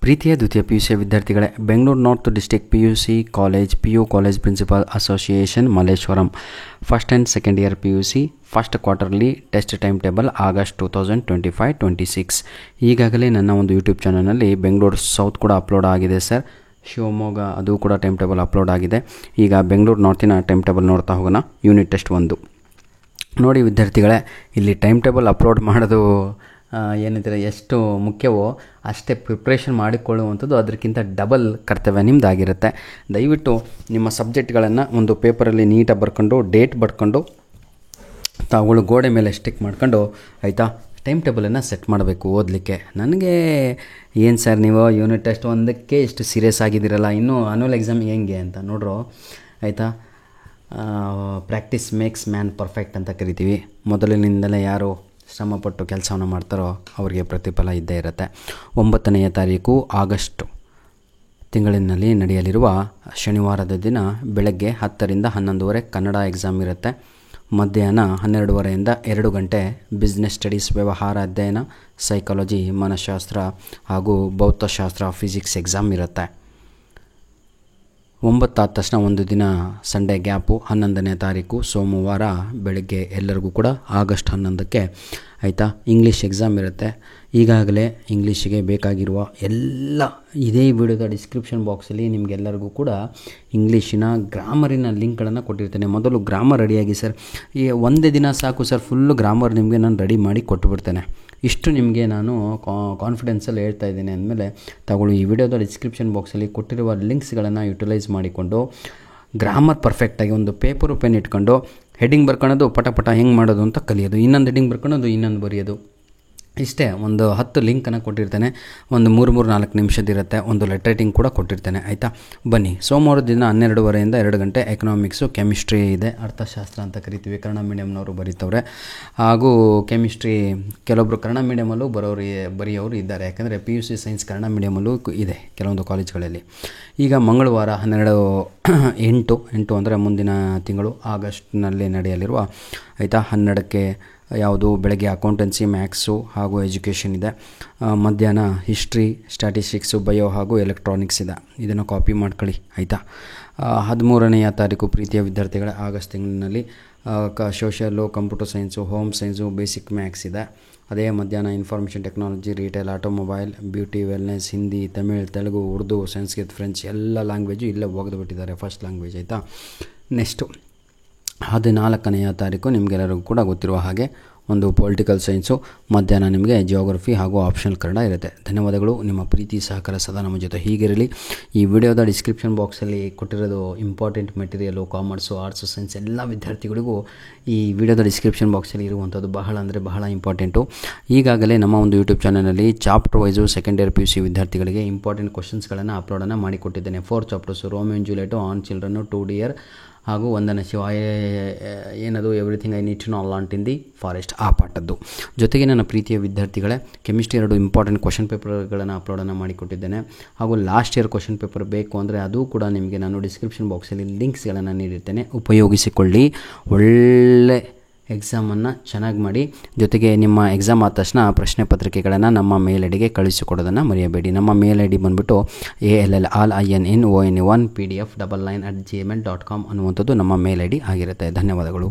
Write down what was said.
ಪ್ರೀತಿಯ ದ್ವಿತೀಯ PUC ವಿದ್ಯಾರ್ಥಿಗಳೇ, Bengaluru north district PUC college PU college principal association Malleshwaram first and second year PUC first quarterly test time table August 2025-26 ಈಗಾಗಲೇ ನನ್ನ ಒಂದು YouTube ಚಾನಲ್ನಲ್ಲಿ ಬೆಂಗಳೂರು ಸೌತ್ ಕೂಡ ಅಪ್ಲೋಡ್ ಆಗಿದೆ ಸರ್. ಶಿವಮೊಗ್ಗ ಅದು ಕೂಡ ಟೈಮ್ ಟೇಬಲ್ ಅಪ್ಲೋಡ್ ಆಗಿದೆ. ಈಗ ಬೆಂಗಳೂರು ನಾರ್ತಿನ ಟೈಮ್ ಟೇಬಲ್ ನೋಡ್ತಾ ಹೋಗೋಣ. ಯೂನಿಟ್ ಟೆಸ್ಟ್ 1 ನೋಡಿ ವಿದ್ಯಾರ್ಥಿಗಳೇ, ಇಲ್ಲಿ ಟೈಮ್ ಟೇಬಲ್ ಅಪ್ಲೋಡ್ ಮಾಡೋದು ಏನಿದ್ರೆ ಎಷ್ಟು ಮುಖ್ಯವೋ ಅಷ್ಟೇ ಪ್ರಿಪ್ರೇಷನ್ ಮಾಡಿಕೊಳ್ಳುವಂಥದ್ದು ಅದಕ್ಕಿಂತ ಡಬಲ್ ಕರ್ತವ್ಯ ನಿಮ್ಮದಾಗಿರುತ್ತೆ. ದಯವಿಟ್ಟು ನಿಮ್ಮ ಸಬ್ಜೆಕ್ಟ್ಗಳನ್ನು ಒಂದು ಪೇಪರಲ್ಲಿ ನೀಟಾಗಿ ಬರ್ಕೊಂಡು ಡೇಟ್ ಬರ್ಕೊಂಡು ತಾವುಗಳು ಗೋಡೆ ಮೇಲೆ ಸ್ಟಿಕ್ ಮಾಡ್ಕೊಂಡು ಆಯಿತಾ ಟೈಮ್ ಟೇಬಲನ್ನು ಸೆಟ್ ಮಾಡಬೇಕು ಓದಲಿಕ್ಕೆ. ನನಗೆ ಏನು ಸರ್ ನೀವು ಯೂನಿಟ್ ಟೆಸ್ಟ್ 1ಕ್ಕೆ ಇಷ್ಟು ಸೀರಿಯಸ್ ಆಗಿದ್ದೀರಲ್ಲ, ಇನ್ನೂ ಆನ್ಯುವಲ್ ಎಕ್ಸಾಮ್ ಹೆಂಗೆ ಅಂತ ನೋಡ್ರು ಆಯಿತಾ. ಪ್ರಾಕ್ಟೀಸ್ ಮೇಕ್ಸ್ ಮ್ಯಾನ್ ಪರ್ಫೆಕ್ಟ್ ಅಂತ ಕರಿತೀವಿ. ಮೊದಲಿನಿಂದಲೇ ಯಾರು ಶ್ರಮಪಟ್ಟು ಕೆಲಸವನ್ನು ಮಾಡ್ತಾರೋ ಅವರಿಗೆ ಪ್ರತಿಫಲ ಇದ್ದೇ ಇರುತ್ತೆ. 9ನೇ ತಾರೀಕು ಆಗಸ್ಟ್ ತಿಂಗಳಿನಲ್ಲಿ ನಡೆಯಲಿರುವ ಶನಿವಾರದ ದಿನ ಬೆಳಗ್ಗೆ 10ರಿಂದ 11:30 ಕನ್ನಡ ಎಕ್ಸಾಮ್ ಇರುತ್ತೆ. ಮಧ್ಯಾಹ್ನ 12:30ರಿಂದ 2 ಗಂಟೆ ಬಿಸ್ನೆಸ್ ಸ್ಟಡೀಸ್, ವ್ಯವಹಾರ ಅಧ್ಯಯನ, ಸೈಕಾಲಜಿ, ಮನಃಶಾಸ್ತ್ರ ಹಾಗೂ ಭೌತಶಾಸ್ತ್ರ, ಫಿಸಿಕ್ಸ್ ಎಕ್ಸಾಮ್ ಇರುತ್ತೆ. 9 ಆದ ತಕ್ಷಣ ಒಂದು ದಿನ ಸಂಡೇ ಗ್ಯಾಪು. 11ನೇ ತಾರೀಕು ಸೋಮವಾರ ಬೆಳಗ್ಗೆ ಎಲ್ಲರಿಗೂ ಕೂಡ ಆಗಸ್ಟ್ 11ಕ್ಕೆ ಆಯಿತಾ ಇಂಗ್ಲೀಷ್ ಎಕ್ಸಾಮ್ ಇರುತ್ತೆ. ಈಗಾಗಲೇ ಇಂಗ್ಲೀಷಿಗೆ ಬೇಕಾಗಿರುವ ಎಲ್ಲ ಇದೇ ವಿಡಿಯೋದ ಡಿಸ್ಕ್ರಿಪ್ಷನ್ ಬಾಕ್ಸಲ್ಲಿ ನಿಮಗೆಲ್ಲರಿಗೂ ಕೂಡ ಇಂಗ್ಲೀಷಿನ ಗ್ರಾಮರಿನ ಲಿಂಕ್ಗಳನ್ನು ಕೊಟ್ಟಿರ್ತೇನೆ. ಮೊದಲು ಗ್ರಾಮರ್ ರೆಡಿಯಾಗಿ ಸರ್. ಈ ಒಂದೇ ದಿನ ಸಾಕು ಸರ್, ಫುಲ್ಲು ಗ್ರಾಮರ್ ನಿಮಗೆ ನಾನು ರೆಡಿ ಮಾಡಿ ಕೊಟ್ಟುಬಿಡ್ತೇನೆ. ಇಷ್ಟು ನಿಮಗೆ ನಾನು ಕಾನ್ಫಿಡೆನ್ಸಲ್ಲಿ ಹೇಳ್ತಾ ಇದ್ದೀನಿ ಅಂದಮೇಲೆ ತಗೊಳ್ಳಿ. ಈ ವಿಡಿಯೋದ ಡಿಸ್ಕ್ರಿಪ್ಷನ್ ಬಾಕ್ಸಲ್ಲಿ ಕೊಟ್ಟಿರುವ ಲಿಂಕ್ಸ್ಗಳನ್ನು ಯುಟಿಲೈಸ್ ಮಾಡಿಕೊಂಡು ಗ್ರಾಮರ್ ಪರ್ಫೆಕ್ಟಾಗಿ ಒಂದು ಪೇಪರು ಪೆನ್ ಇಟ್ಕೊಂಡು ಹೆಡ್ಡಿಂಗ್ ಬರ್ಕೊಳ್ಳೋದು, ಪಟ ಹೆಂಗೆ ಮಾಡೋದು ಅಂತ ಕಲಿಯೋದು, ಇನ್ನೊಂದು ಹೆಡ್ಡಿಂಗ್ ಬರ್ಕೊಳ್ಳೋದು, ಇನ್ನೊಂದು ಬರೆಯೋದು, ಇಷ್ಟೇ. ಒಂದು 10 ಲಿಂಕನ್ನು ಕೊಟ್ಟಿರ್ತೇನೆ. ಒಂದು 3-4 ನಿಮಿಷದಿರುತ್ತೆ. ಒಂದು ಲೆಟರ್ ರೈಟಿಂಗ್ ಕೂಡ ಕೊಟ್ಟಿರ್ತೇನೆ ಆಯಿತಾ. ಬನ್ನಿ, ಸೋಮವಾರದ ದಿನ 12:30ರಿಂದ 2 ಗಂಟೆ ಎಕನಾಮಿಕ್ಸು, ಕೆಮಿಸ್ಟ್ರಿ ಇದೆ, ಅರ್ಥಶಾಸ್ತ್ರ ಅಂತ ಕರಿತೀವಿ, ಕನ್ನಡ ಮೀಡಿಯಮ್ನವರು ಬರೀತವ್ರೆ. ಹಾಗೂ ಕೆಮಿಸ್ಟ್ರಿ ಕೆಲವೊಬ್ಬರು ಕನ್ನಡ ಮೀಡಿಯಮಲ್ಲೂ ಬರೆಯೋರು ಇದ್ದಾರೆ. ಯಾಕಂದರೆ PUC ಸೈನ್ಸ್ ಕನ್ನಡ ಮೀಡಿಯಮಲ್ಲೂ ಇದೆ ಕೆಲವೊಂದು ಕಾಲೇಜ್ಗಳಲ್ಲಿ. ಈಗ ಮಂಗಳವಾರ 8 ಅಂದರೆ ಮುಂದಿನ ತಿಂಗಳು ಆಗಸ್ಟ್ನಲ್ಲಿ ನಡೆಯಲಿರುವ ಆಯಿತಾ 12ಕ್ಕೆ ಯಾವುದು ಬೆಳಗ್ಗೆ ಅಕೌಂಟೆನ್ಸಿ, ಮ್ಯಾಥ್ಸು ಹಾಗೂ ಎಜುಕೇಷನ್ ಇದೆ. ಮಧ್ಯಾಹ್ನ ಹಿಸ್ಟ್ರಿ, ಸ್ಟ್ಯಾಟಿಸ್ಟಿಕ್ಸು, ಬಯೋ ಹಾಗೂ ಎಲೆಕ್ಟ್ರಾನಿಕ್ಸ್ ಇದೆ. ಇದನ್ನು ಕಾಪಿ ಮಾಡ್ಕೊಳ್ಳಿ ಆಯಿತಾ. 13ನೇ ತಾರೀಕು ಪ್ರೀತಿಯ ವಿದ್ಯಾರ್ಥಿಗಳೇ, ಆಗಸ್ಟ್ ತಿಂಗಳಿನಲ್ಲಿ social, computer science, home science, basic maths ಇದೆ. ಅದೇ ಮಧ್ಯಾಹ್ನ information technology, retail, automobile, beauty, wellness, Hindi, Tamil, Telugu, Urdu, Sanskrit, French ಎಲ್ಲ ಲ್ಯಾಂಗ್ವೇಜು ಇಲ್ಲೇ ಒಗೆದುಬಿಟ್ಟಿದ್ದಾರೆ, ಫಸ್ಟ್ ಲ್ಯಾಂಗ್ವೇಜ್ ಆಯಿತಾ. ನೆಕ್ಸ್ಟು 14ನೇ ತಾರೀಕು ನಿಮಗೆಲ್ಲರಿಗೂ ಕೂಡ ಗೊತ್ತಿರುವ ಹಾಗೆ ಒಂದು ಪೊಲಿಟಿಕಲ್ ಸೈನ್ಸು, ಮಧ್ಯಾಹ್ನ ನಿಮಗೆ ಜಿಯೋಗ್ರಫಿ ಹಾಗೂ ಆಪ್ಷನಲ್ ಕನ್ನಡ ಇರುತ್ತೆ. ಧನ್ಯವಾದಗಳು. ನಿಮ್ಮ ಪ್ರೀತಿ ಸಹಕಾರ ಸದಾ ನಮ್ಮ ಜೊತೆ ಹೀಗಿರಲಿ. ಈ ವಿಡಿಯೋದ ಡಿಸ್ಕ್ರಿಪ್ಷನ್ ಬಾಕ್ಸಲ್ಲಿ ಕೊಟ್ಟಿರೋದು important material, commerce, arts, science ಎಲ್ಲ ವಿದ್ಯಾರ್ಥಿಗಳಿಗೂ ಈ ವಿಡಿಯೋದ ಡಿಸ್ಕ್ರಿಪ್ಷನ್ ಬಾಕ್ಸಲ್ಲಿ ಇರುವಂಥದ್ದು ಬಹಳ ಅಂದರೆ ಬಹಳ ಇಂಪಾರ್ಟೆಂಟು. ಈಗಾಗಲೇ ನಮ್ಮ ಒಂದು ಯೂಟ್ಯೂಬ್ ಚಾನಲಲ್ಲಿ chapter wise second year PUC ವಿದ್ಯಾರ್ಥಿಗಳಿಗೆ ಇಂಪಾರ್ಟೆಂಟ್ ಕ್ವಶನ್ಸ್ಗಳನ್ನು ಅಪ್ಲೋಡನ್ನು ಮಾಡಿಕೊಟ್ಟಿದ್ದೇನೆ. 4 chapters, Romeo and Juliet, on children, 2 dear ಹಾಗೂ ವಂದನ ಶಿವ, ಏನದು everything I need to know learnt in the forest, ಆ ಪಾಠದ್ದು. ಜೊತೆಗೆ ನನ್ನ ಪ್ರೀತಿಯ ವಿದ್ಯಾರ್ಥಿಗಳೇ, ಕೆಮಿಸ್ಟ್ರಿ 2 ಇಂಪಾರ್ಟೆಂಟ್ ಕ್ವಶನ್ ಪೇಪರ್ಗಳನ್ನು ಅಪ್ಲೋಡನ್ನು ಮಾಡಿಕೊಟ್ಟಿದ್ದೇನೆ. ಹಾಗೂ ಲಾಸ್ಟ್ ಇಯರ್ ಕ್ವಶನ್ ಪೇಪರ್ ಬೇಕು ಅಂದರೆ ಅದು ಕೂಡ ನಿಮಗೆ ನಾನು ಡಿಸ್ಕ್ರಿಪ್ಷನ್ ಬಾಕ್ಸಲ್ಲಿ ಲಿಂಕ್ಸ್ಗಳನ್ನು ನೀಡಿರ್ತೇನೆ, ಉಪಯೋಗಿಸಿಕೊಳ್ಳಿ. ಒಳ್ಳೆ ಎಕ್ಸಾಮನ್ನು ಚೆನ್ನಾಗಿ ಮಾಡಿ. ಜೊತೆಗೆ ನಿಮ್ಮ ಎಕ್ಸಾಮ್ ಆದ ತಕ್ಷಣ ಪ್ರಶ್ನೆ ಪತ್ರಿಕೆಗಳನ್ನು ನಮ್ಮ ಮೇಲ್ ಐಡಿಗೆ ಕಳಿಸಿಕೊಡೋದನ್ನು ಮರೆಯಬೇಡಿ. ನಮ್ಮ ಮೇಲ್ ಐಡಿ ಬಂದುಬಿಟ್ಟು ALLINNONE1PDF99@gmail.com ಅನ್ನುವಂಥದ್ದು ನಮ್ಮ ಮೇಲ್ ಐಡಿ ಆಗಿರುತ್ತೆ. ಧನ್ಯವಾದಗಳು.